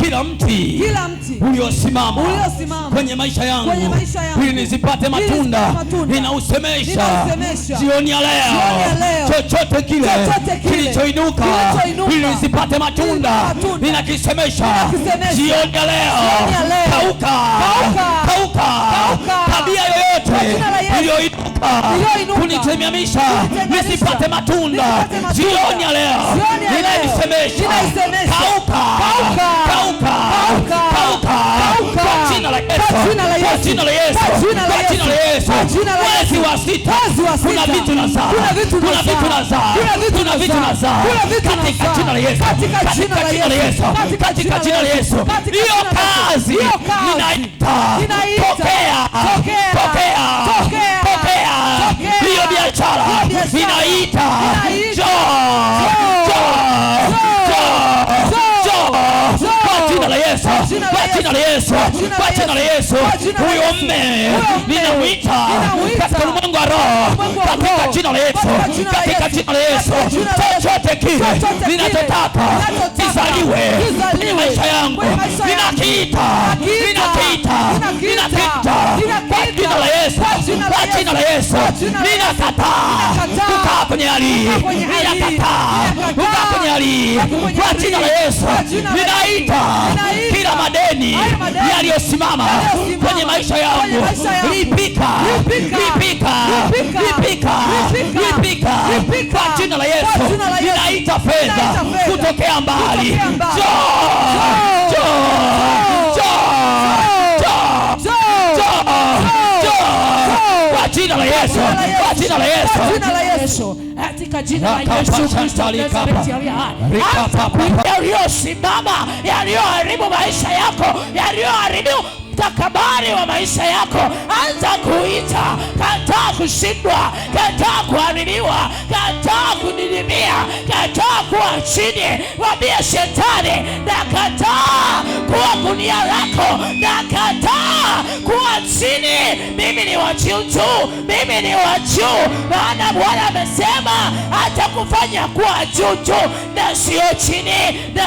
kila mti uliosimama kwenye maisha yangu ili nisipate matunda, ninausemesha jioni ya leo. Chochote kile kilichoinuka ili nisipate matunda, ninakisemesha jioni ya leo. Kauka. Tabia yoyote iliyoinuka kunisimamisha nisipate matunda, jioni ya leo ninaisemesha kauka. Kwa jina la Yesu. Mwezi wa sita kuna vitu nazaa katika jina la Yesu. Hiyo kazi ninaita pokea. Hiyo biashara ninaita kwa jina la Yesu. Huyo mme ninamwita katika ulimwengu wa roho, katika jina la Yesu. Chochote kile ninachotaka kizaliwe kwenye maisha yangu, ninakiita kwa jina la Yesu. Ninakataa kukaa kwenye hali, kwa jina la Yesu. Ninaita kila madeni yaliyosimama kwenye maisha yangu, lipika kwa jina la Yesu. Ninaita fedha kutokea mbali, kwa jina la Yesu. Katika jina la Yesu Kristo yaliyosimama, yaliyoharibu maisha yako, yaliyoharibu mtakabari wa maisha yako, anza kuita. Kataa kushindwa, kataa kuharibiwa, kataa kudidimia, kataa kuwa chini. Mwambie shetani, nakataa kuwa gunia lako, nakataa kuwa chini. Mimi ni wa juu, maana Bwana amesema atakufanya kuwa juu na sio chini, na